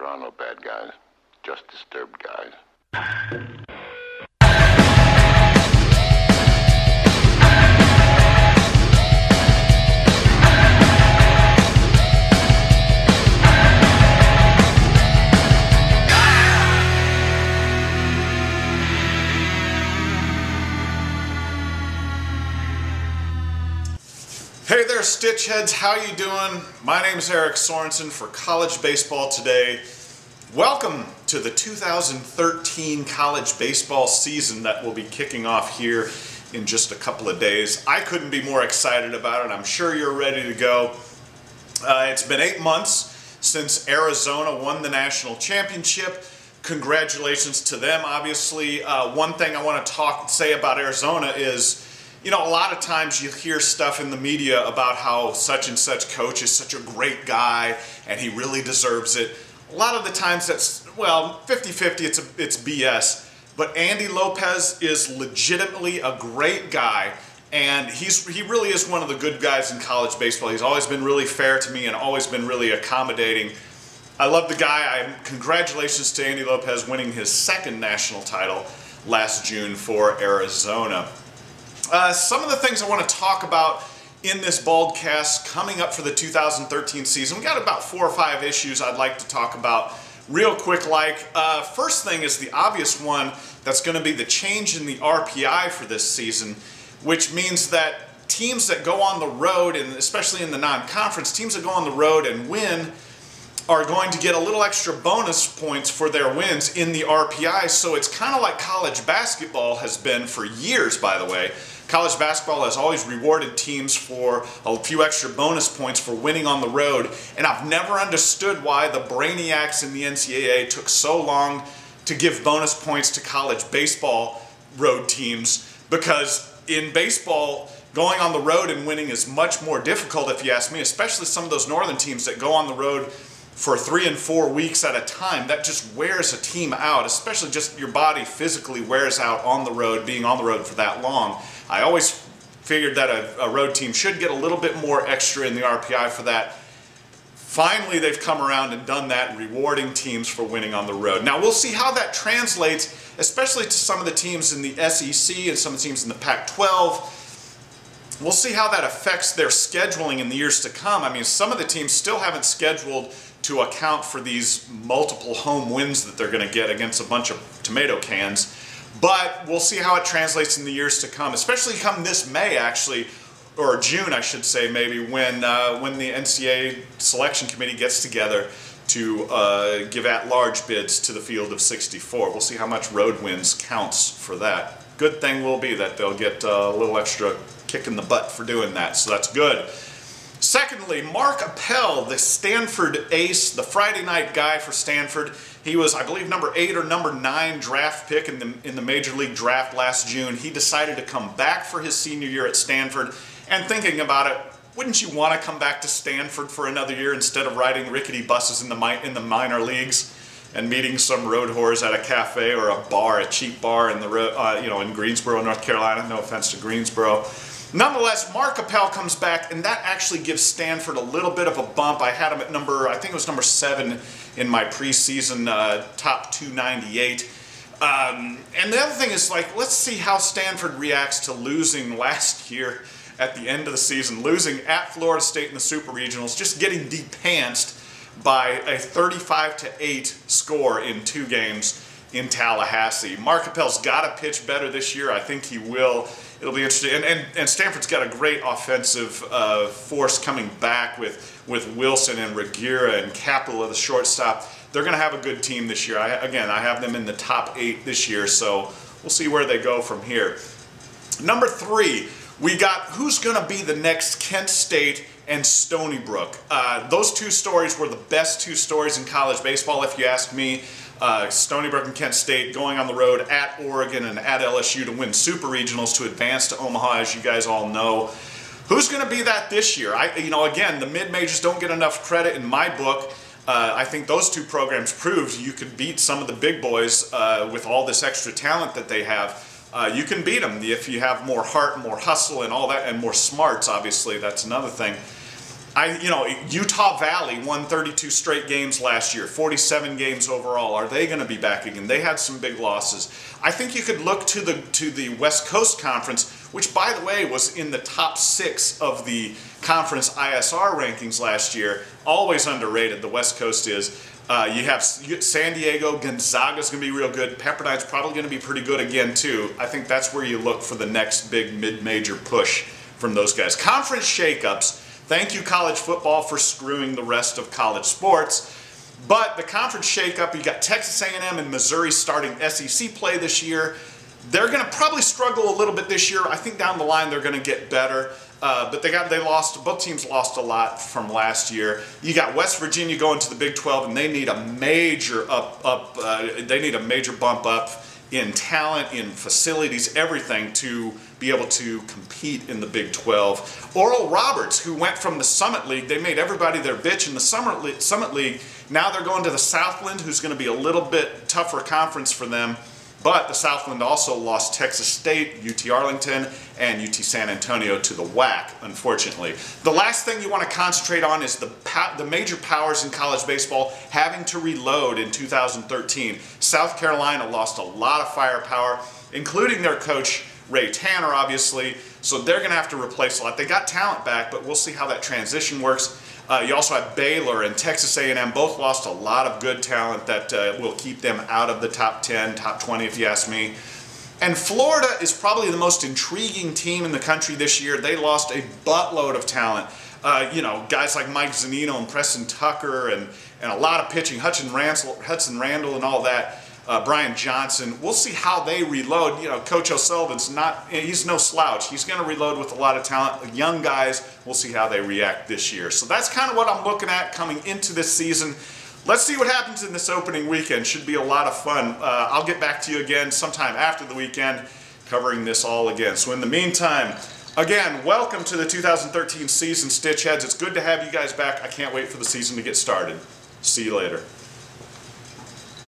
There are no bad guys, just disturbed guys. Hey there, Stitchheads. How you doing? My name is Eric Sorensen for College Baseball Today. Welcome to the 2013 college baseball season that will be kicking off here in just a couple of days. I couldn't be more excited about it. I'm sure you're ready to go. It's been 8 months since Arizona won the national championship. Congratulations to them, obviously. One thing I want to say about Arizona is, you know, a lot of times you hear stuff in the media about how such and such coach is such a great guy and he really deserves it. A lot of the times that's, well, 50-50, it's BS. But Andy Lopez is legitimately a great guy, and he really is one of the good guys in college baseball. He's always been really fair to me and always been really accommodating. I love the guy. Congratulations to Andy Lopez winning his second national title last June for Arizona. Some of the things I want to talk about in this Baldcast coming up for the 2013 season. We got about 4 or 5 issues I'd like to talk about real quick. First thing is the obvious one that's going to be the change in the RPI for this season, which means that teams that go on the road, and especially in the non-conference, teams that go on the road and win are going to get a little extra bonus points for their wins in the RPI. So it's kind of like college basketball has been for years, by the way. College basketball has always rewarded teams for a few extra bonus points for winning on the road, and I've never understood why the brainiacs in the NCAA took so long to give bonus points to college baseball road teams, because in baseball, going on the road and winning is much more difficult, if you ask me, especially some of those northern teams that go on the road for 3 and 4 weeks at a time. That just wears a team out, especially just your body physically wears out on the road, being on the road for that long. I always figured that a road team should get a little bit more extra in the RPI for that. Finally, they've come around and done that, rewarding teams for winning on the road. Now, we'll see how that translates, especially to some of the teams in the SEC and some of the teams in the Pac-12. We'll see how that affects their scheduling in the years to come. I mean, some of the teams still haven't scheduled to account for these multiple home wins that they're going to get against a bunch of tomato cans. But we'll see how it translates in the years to come, especially come this May, actually, or June, I should say, maybe, when the NCAA selection committee gets together to give at-large bids to the field of 64. We'll see how much road wins counts for that. Good thing will be that they'll get a little extra kick in the butt for doing that, so that's good. Secondly, Mark Appel, the Stanford ace, the Friday night guy for Stanford. He was, I believe, number 8 or number 9 draft pick in the Major League draft last June. He decided to come back for his senior year at Stanford. And thinking about it, wouldn't you want to come back to Stanford for another year instead of riding rickety buses in the minor leagues and meeting some road whores at a cafe or a bar, a cheap bar in in Greensboro, North Carolina? No offense to Greensboro. Nonetheless, Mark Appel comes back, and that actually gives Stanford a little bit of a bump. I had him at I think it was number 7 in my preseason top 298. And the other thing is, let's see how Stanford reacts to losing last year at the end of the season, losing at Florida State in the Super Regionals, just getting depantsed by a 35-8 score in 2 games in Tallahassee. Mark Appel's got to pitch better this year. I think he will. It'll be interesting. And Stanford's got a great offensive force coming back with Wilson and Regira and Capel of the shortstop. They're going to have a good team this year. I have them in the top 8 this year, so we'll see where they go from here. Number 3, we got who's going to be the next Kent State and Stony Brook. Those 2 stories were the best 2 stories in college baseball, if you ask me. Stony Brook and Kent State going on the road at Oregon and at LSU to win Super Regionals to advance to Omaha, as you guys all know. Who's going to be that this year? Again, the mid-majors don't get enough credit in my book. I think those 2 programs proved you could beat some of the big boys with all this extra talent that they have. You can beat them if you have more heart, more hustle, and all that, and more smarts, obviously. That's another thing. Utah Valley won 32 straight games last year, 47 games overall. Are they going to be back again? They had some big losses. I think you could look to the West Coast Conference, which, by the way, was in the top 6 of the conference ISR rankings last year. Always underrated, the West Coast is. You have San Diego, Gonzaga's going to be real good. Pepperdine's probably going to be pretty good again, too. I think that's where you look for the next big mid-major push from those guys. Conference shakeups. Thank you, college football, for screwing the rest of college sports. But the conference shakeup, you got Texas A&M and Missouri starting SEC play this year. They're going to probably struggle a little bit this year. I think down the line they're going to get better. But both teams lost a lot from last year. You got West Virginia going to the Big 12, and they need a major bump up in talent, in facilities, everything to be able to compete in the Big 12. Oral Roberts, who went from the Summit League, they made everybody their bitch in the Summit League. Now they're going to the Southland, who's going to be a little bit tougher conference for them. But the Southland also lost Texas State, UT Arlington, and UT San Antonio to the WAC, unfortunately. The last thing you want to concentrate on is the major powers in college baseball having to reload in 2013. South Carolina lost a lot of firepower, including their coach, Ray Tanner, obviously. So they're going to have to replace a lot. They got talent back, but we'll see how that transition works. You also have Baylor and Texas A&M. Both lost a lot of good talent that will keep them out of the top 10, top 20 if you ask me. And Florida is probably the most intriguing team in the country this year. They lost a buttload of talent. Guys like Mike Zunino and Preston Tucker and a lot of pitching, Hudson Randall and all that. Brian Johnson. We'll see how they reload. Coach O'Sullivan's he's no slouch. He's going to reload with a lot of talent. Young guys, we'll see how they react this year. So that's kind of what I'm looking at coming into this season. Let's see what happens in this opening weekend. Should be a lot of fun. I'll get back to you again sometime after the weekend covering this all again. So in the meantime, again, welcome to the 2013 season, Stitchheads. It's good to have you guys back. I can't wait for the season to get started. See you later.